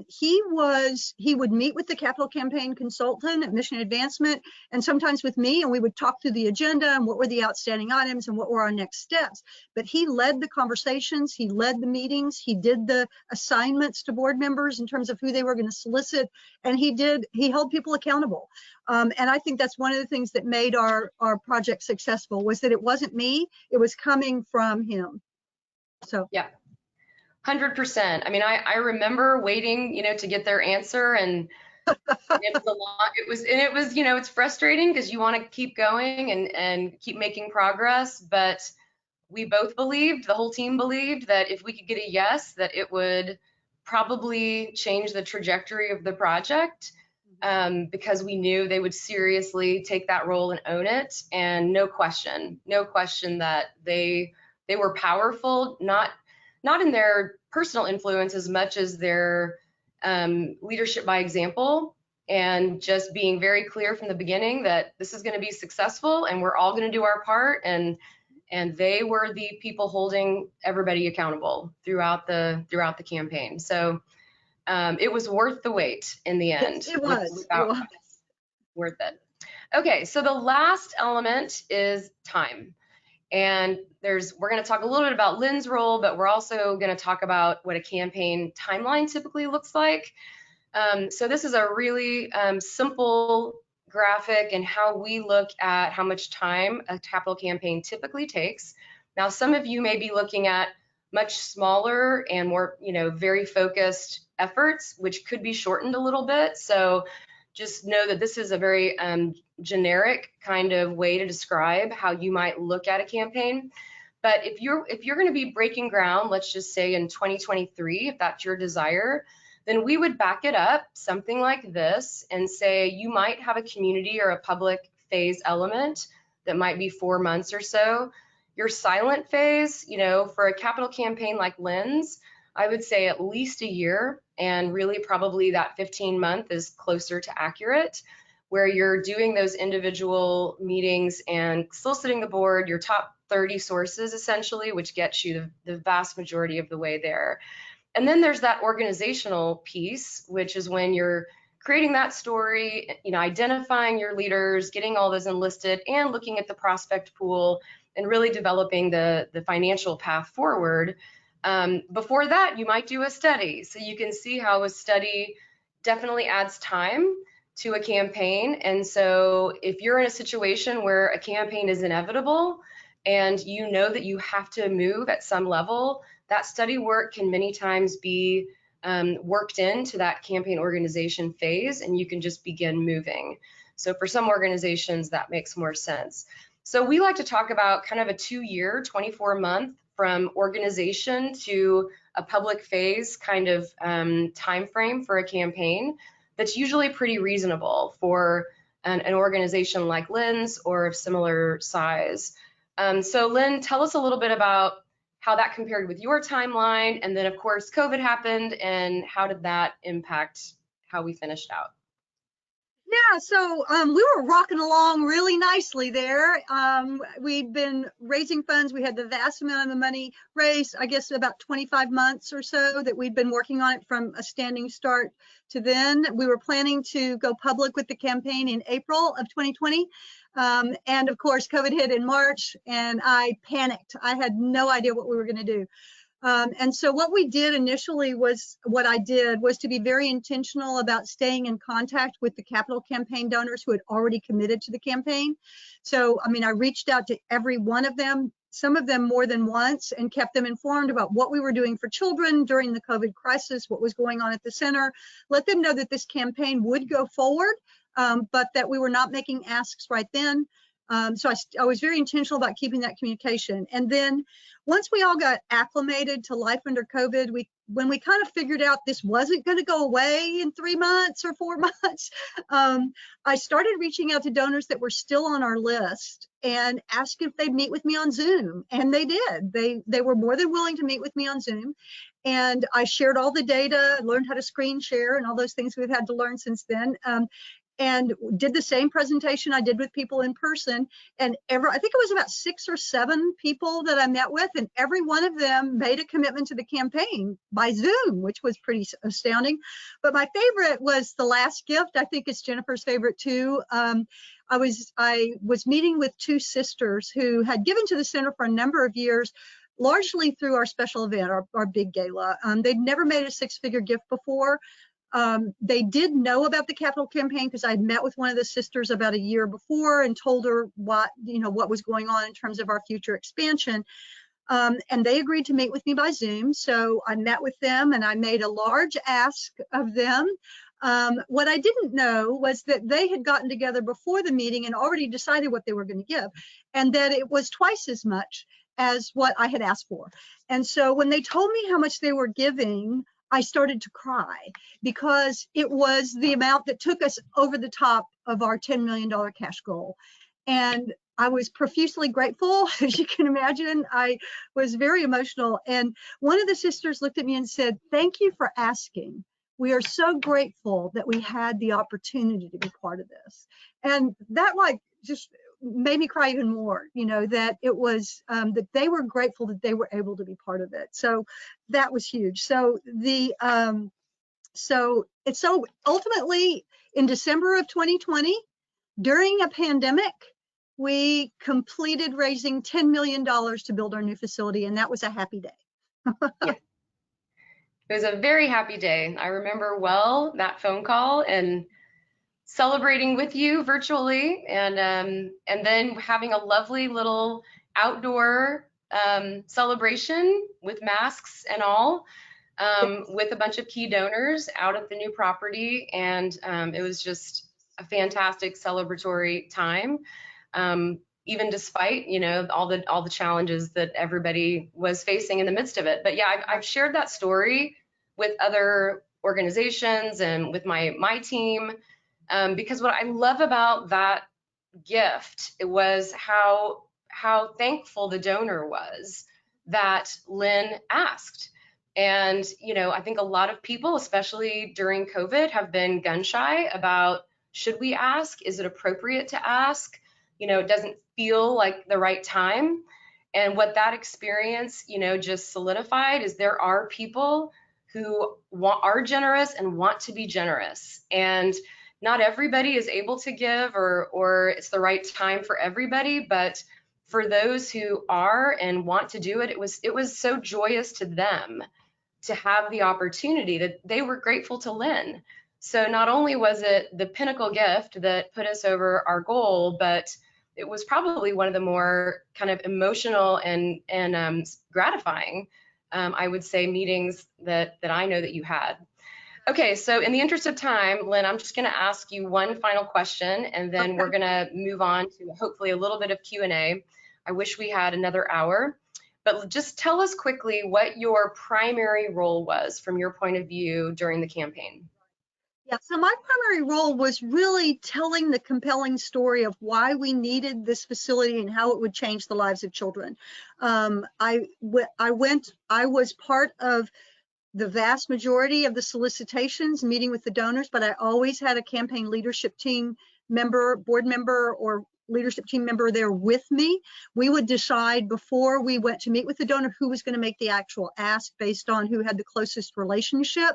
He would meet with the capital campaign consultant at Mission Advancement, and sometimes with me, and we would talk through the agenda and what were the outstanding items and what were our next steps. But he led the conversations, he led the meetings, he did the assignments to board members in terms of who they were going to solicit, and he held people accountable. And I think that's one of the things that made our project successful, was that it wasn't me, it was coming from him. So yeah. 100%. I mean, I remember waiting, to get their answer, and it was a lot. It was, it's frustrating because you want to keep going and keep making progress. But we both believed, the whole team believed, that if we could get a yes, that it would probably change the trajectory of the project, because we knew they would seriously take that role and own it. And no question that they were powerful, not in their personal influence as much as their leadership by example, and just being very clear from the beginning that this is going to be successful and we're all going to do our part. And they were the people holding everybody accountable throughout the campaign. So it was worth the wait in the end. It was. Worth it. Okay, so the last element is time. And we're going to talk a little bit about Lynn's role, but we're also going to talk about what a campaign timeline typically looks like. So this is a really simple graphic and how we look at how much time a capital campaign typically takes. Now, some of you may be looking at, much smaller and more, very focused efforts, which could be shortened a little bit. So just know that this is a very generic kind of way to describe how you might look at a campaign. But if you're going to be breaking ground, let's just say in 2023, if that's your desire, then we would back it up something like this and say you might have a community or a public phase element that might be 4 months or so. Your silent phase, for a capital campaign like Lynn's, I would say at least a year, and really probably that 15-month is closer to accurate, where you're doing those individual meetings and soliciting the board, your top 30 sources essentially, which gets you the vast majority of the way there. And then there's that organizational piece, which is when you're creating that story, identifying your leaders, getting all those enlisted, and looking at the prospect pool and really developing the financial path forward. Before that, you might do a study. So you can see how a study definitely adds time to a campaign. And so if you're in a situation where a campaign is inevitable and you know that you have to move at some level, that study work can many times be worked into that campaign organization phase, and you can just begin moving. So for some organizations, that makes more sense. So we like to talk about kind of a 2-year, 24-month from organization to a public phase kind of time frame for a campaign. That's usually pretty reasonable for an organization like Lynn's or of similar size. So Lynn, tell us a little bit about how that compared with your timeline, and then of course COVID happened, and how did that impact how we finished out? Yeah, so we were rocking along really nicely there. We'd been raising funds. We had the vast amount of the money raised, I guess about 25 months or so that we'd been working on it from a standing start to then. We were planning to go public with the campaign in April of 2020. And of course, COVID hit in March and I panicked. I had no idea what we were going to do. And so what we did initially was to be very intentional about staying in contact with the capital campaign donors who had already committed to the campaign. So, I mean, I reached out to every one of them, some of them more than once, and kept them informed about what we were doing for children during the COVID crisis, what was going on at the center, let them know that this campaign would go forward, but that we were not making asks right then. So I was very intentional about keeping that communication. And then once we all got acclimated to life under COVID, when we kind of figured out this wasn't going to go away in 3 months or 4 months, I started reaching out to donors that were still on our list and asked if they'd meet with me on Zoom. And they did. They were more than willing to meet with me on Zoom. And I shared all the data, learned how to screen share and all those things we've had to learn since then. And did the same presentation I did with people in person. And I think it was about 6 or 7 people that I met with, and every one of them made a commitment to the campaign by Zoom, which was pretty astounding. But my favorite was the last gift. I think it's Jennifer's favorite too. I was meeting with 2 sisters who had given to the center for a number of years, largely through our special event, our big gala. They'd never made a 6-figure gift before. They did know about the capital campaign because I'd met with one of the sisters about a year before and told her what was going on in terms of our future expansion. And they agreed to meet with me by Zoom. So I met with them and I made a large ask of them. What I didn't know was that they had gotten together before the meeting and already decided what they were going to give, and that it was twice as much as what I had asked for. And so when they told me how much they were giving, I started to cry because it was the amount that took us over the top of our $10 million cash goal. And I was profusely grateful, as you can imagine. I was very emotional. And one of the sisters looked at me and said, "Thank you for asking. We are so grateful that we had the opportunity to be part of this." And that just made me cry even more, that it was that they were grateful that they were able to be part of it. So that was huge. So so ultimately in December of 2020, during a pandemic, we completed raising $10 million to build our new facility, and that was a happy day. Yeah. It was a very happy day. I remember well that phone call and celebrating with you virtually, and then having a lovely little outdoor celebration with masks and all, with a bunch of key donors out at the new property. And it was just a fantastic celebratory time, even despite, you know, all the challenges that everybody was facing in the midst of it. But yeah, I've shared that story with other organizations and with my team, because what I love about that gift, it was how thankful the donor was that Lynn asked. And, you know, I think a lot of people, especially during COVID, have been gun shy about, should we ask? Is it appropriate to ask? You know, it doesn't feel like the right time. And what that experience, you know, just solidified is there are people who are generous and want to be generous. And not everybody is able to give, or it's the right time for everybody, but for those who are and want to do it, it was so joyous to them to have the opportunity that they were grateful to Lynn. So not only was it the pinnacle gift that put us over our goal, but it was probably one of the more kind of emotional and gratifying, I would say, meetings that I know that you had. Okay, so in the interest of time, Lynn, I'm just going to ask you one final question, and then we're going to move on to hopefully a little bit of Q&A. I wish we had another hour, but just tell us quickly what your primary role was from your point of view during the campaign. Yeah, so my primary role was really telling the compelling story of why we needed this facility and how it would change the lives of children. I was part of the vast majority of the solicitations, meeting with the donors, but I always had a campaign leadership team member, board member, or leadership team member there with me. We would decide before we went to meet with the donor who was going to make the actual ask based on who had the closest relationship.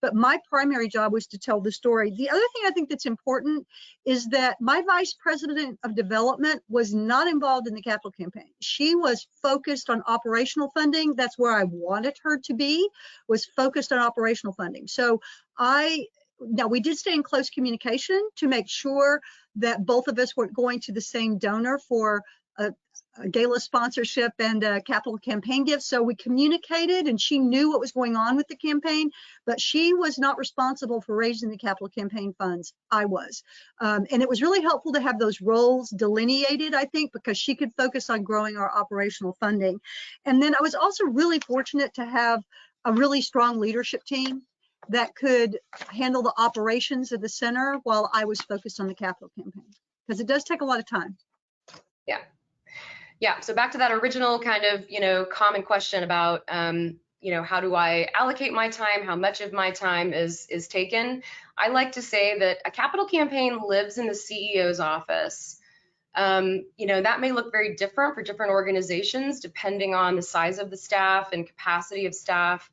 But my primary job was to tell the story. The other thing I think that's important is that my vice president of development was not involved in the capital campaign. She was focused on operational funding. That's where I wanted her to be, was focused on operational funding. So now we did stay in close communication to make sure that both of us weren't going to the same donor for a gala sponsorship and a capital campaign gift. So we communicated, and she knew what was going on with the campaign, but she was not responsible for raising the capital campaign funds. I was. And it was really helpful to have those roles delineated, I think, because she could focus on growing our operational funding. And then I was also really fortunate to have a really strong leadership team that could handle the operations of the center while I was focused on the capital campaign, because it does take a lot of time. Yeah. Yeah, so back to that original kind of, you know, common question about, you know, how do I allocate my time? How much of my time is taken? I like to say that a capital campaign lives in the CEO's office. You know, that may look very different for different organizations, depending on the size of the staff and capacity of staff.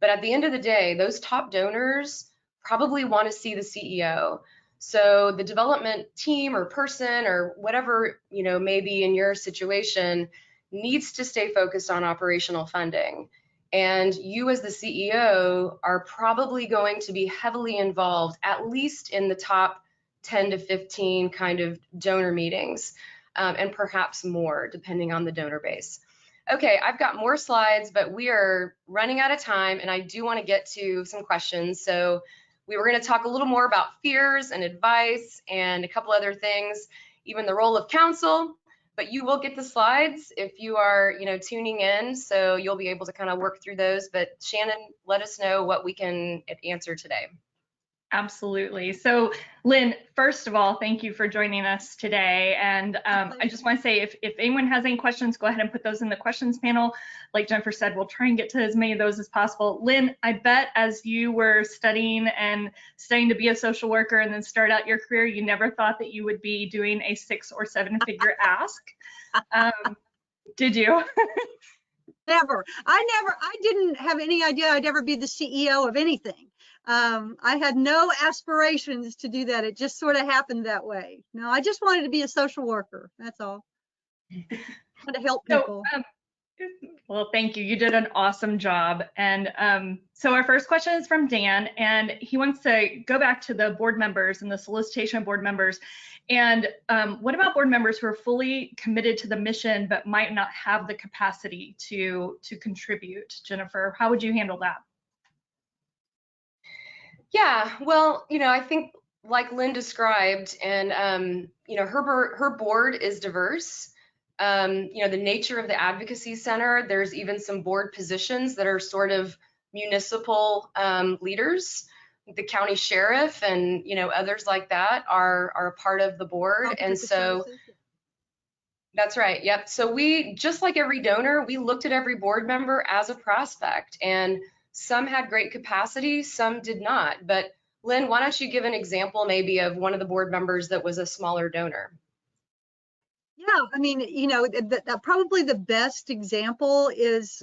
But at the end of the day, those top donors probably want to see the CEO. So the development team or person or whatever, you know, maybe in your situation, needs to stay focused on operational funding. And you as the CEO are probably going to be heavily involved, at least in the top 10 to 15 kind of donor meetings, and perhaps more, depending on the donor base. Okay, I've got more slides, but we are running out of time, and I do want to get to some questions. So we were going to talk a little more about fears and advice and a couple other things, even the role of counsel, but you will get the slides if you are, you know, tuning in, so you'll be able to kind of work through those. But Shannon, let us know what we can answer today. Absolutely. So Lynn, first of all, thank you for joining us today. And I just want to say, if anyone has any questions, go ahead and put those in the questions panel. Like Jennifer said, we'll try and get to as many of those as possible. Lynn, I bet as you were studying to be a social worker and then start out your career, you never thought that you would be doing a 6 or 7 figure ask. Did you? Never. I didn't have any idea I'd ever be the CEO of anything. I had no aspirations to do that. It just sort of happened that way. No, I just wanted to be a social worker. That's all. To help people. Well, thank you. You did an awesome job. And so our first question is from Dan, and he wants to go back to the board members and the solicitation of board members. And what about board members who are fully committed to the mission but might not have the capacity to contribute? Jennifer, how would you handle that? Yeah, well, I think like Lynn described, and her board is diverse. The nature of the advocacy center, there's even some board positions that are sort of municipal leaders. The county sheriff and others like that are a part of the board, and so that's right. Yep. So we, just like every donor, we looked at every board member as a prospect, and some had great capacity, some did not. But Lynn, why don't you give an example maybe of one of the board members that was a smaller donor? Yeah, I mean, probably the best example is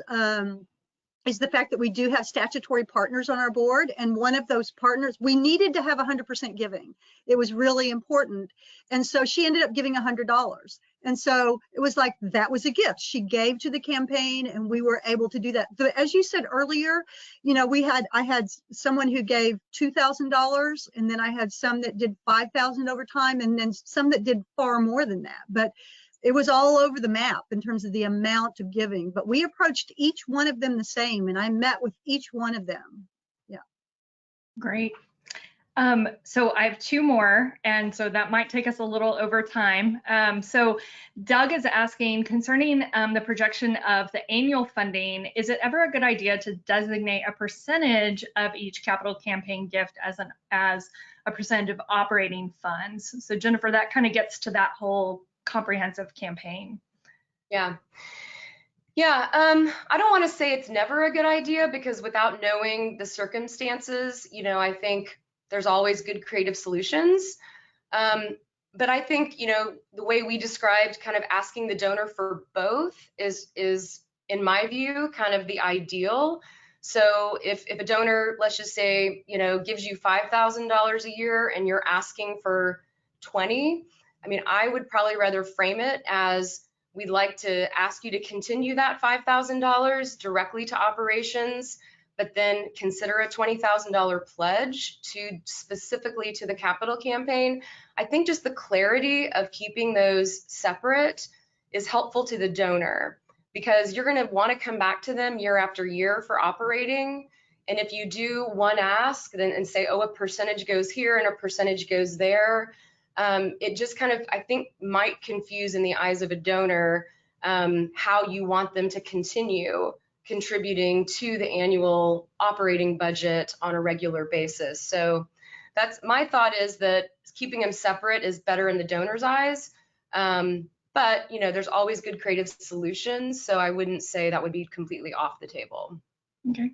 the fact that we do have statutory partners on our board, and one of those partners, we needed to have 100% giving. It was really important, and so she ended up giving $100, and so it was like that was a gift she gave to the campaign, and we were able to do that. As you said earlier, I had someone who gave $2,000, and then I had some that did $5,000 over time, and then some that did far more than that. But it was all over the map in terms of the amount of giving, but we approached each one of them the same, and I met with each one of them. Yeah. Great. So I have two more, and so that might take us a little over time. So Doug is asking, concerning the projection of the annual funding, is it ever a good idea to designate a percentage of each capital campaign gift as a percentage of operating funds? So Jennifer, that kind of gets to that whole comprehensive campaign. Yeah. I don't want to say it's never a good idea, because without knowing the circumstances, I think there's always good creative solutions. But I think, the way we described kind of asking the donor for both is in my view, kind of the ideal. So if a donor, let's just say, gives you $5,000 a year and you're asking for 20, I mean, I would probably rather frame it as, we'd like to ask you to continue that $5,000 directly to operations, but then consider a $20,000 pledge specifically to the capital campaign. I think just the clarity of keeping those separate is helpful to the donor, because you're going to want to come back to them year after year for operating. And if you do one ask and say, oh, a percentage goes here and a percentage goes there, it just kind of, I think, might confuse in the eyes of a donor how you want them to continue contributing to the annual operating budget on a regular basis. So that's my thought, is that keeping them separate is better in the donor's eyes. But there's always good creative solutions, so I wouldn't say that would be completely off the table. Okay.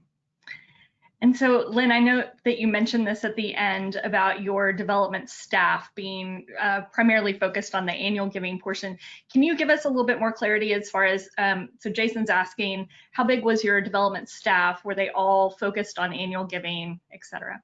And so, Lynn, I know that you mentioned this at the end about your development staff being primarily focused on the annual giving portion. Can you give us a little bit more clarity as far as, so Jason's asking, how big was your development staff? Were they all focused on annual giving, et cetera?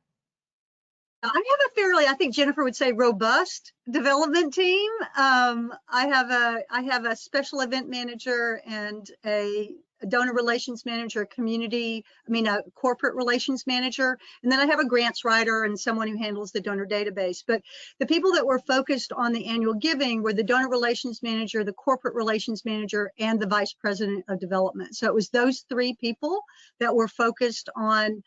I have a fairly, I think Jennifer would say, robust development team. I have a special event manager and a donor relations manager, a corporate relations manager, and then I have a grants writer and someone who handles the donor database. But the people that were focused on the annual giving were the donor relations manager, the corporate relations manager, and the vice president of development. So it was those three people that were focused on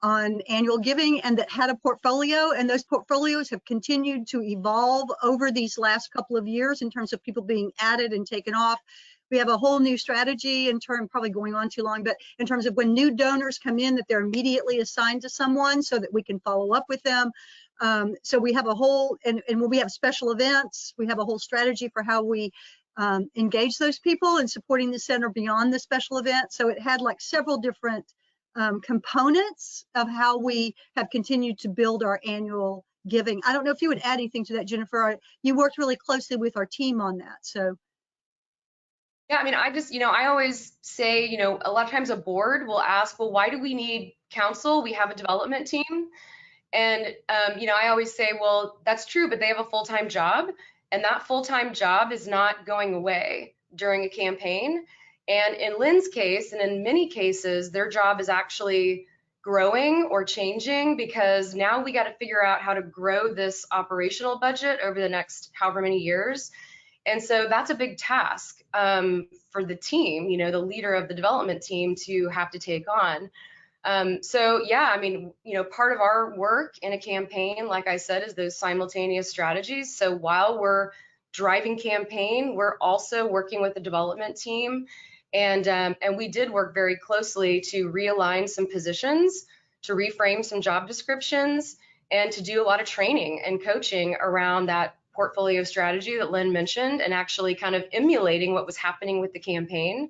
annual giving and that had a portfolio, and those portfolios have continued to evolve over these last couple of years in terms of people being added and taken off. We have a whole new strategy in terms, probably going on too long, but in terms of when new donors come in, that they're immediately assigned to someone so that we can follow up with them. So we have a whole, and when we have special events, we have a whole strategy for how we engage those people and supporting the center beyond the special event. So it had like several different components of how we have continued to build our annual giving. I don't know if you would add anything to that, Jennifer. You worked really closely with our team on that, so. Yeah, I mean, I just, I always say, a lot of times a board will ask, well, why do we need counsel? We have a development team. And, I always say, well, that's true, but they have a full-time job, and that full-time job is not going away during a campaign. And in Lynn's case, and in many cases, their job is actually growing or changing, because now we got to figure out how to grow this operational budget over the next however many years. And so that's a big task for the team, the leader of the development team to have to take on. So yeah, I mean, part of our work in a campaign, like I said, is those simultaneous strategies. So while we're driving campaign, we're also working with the development team. And we did work very closely to realign some positions, to reframe some job descriptions, and to do a lot of training and coaching around that portfolio strategy that Lynn mentioned, and actually kind of emulating what was happening with the campaign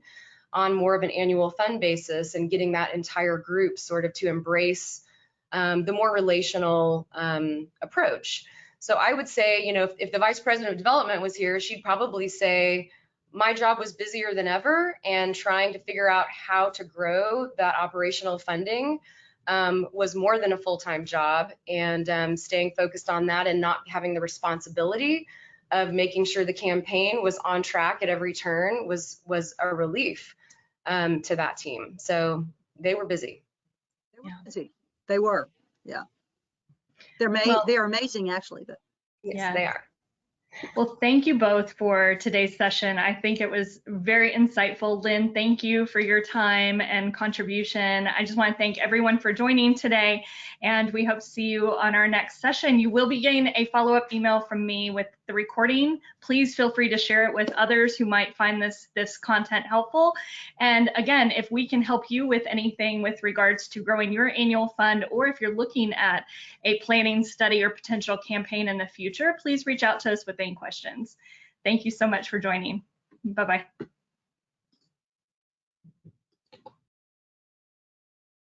on more of an annual fund basis, and getting that entire group sort of to embrace the more relational approach. So I would say, if the vice president of development was here, she'd probably say, my job was busier than ever, and trying to figure out how to grow that operational funding was more than a full-time job, and staying focused on that and not having the responsibility of making sure the campaign was on track at every turn was a relief to that team. So they were busy. They were busy. They were, yeah. They're amazing, actually. But yes, they are. Well, thank you both for today's session. I think it was very insightful. Lynn, thank you for your time and contribution. I just want to thank everyone for joining today, and we hope to see you on our next session. You will be getting a follow-up email from me with the recording. Please feel free to share it with others who might find this content helpful. And again, if we can help you with anything with regards to growing your annual fund, or if you're looking at a planning study or potential campaign in the future, please reach out to us with any questions. Thank you so much for joining. Bye-bye.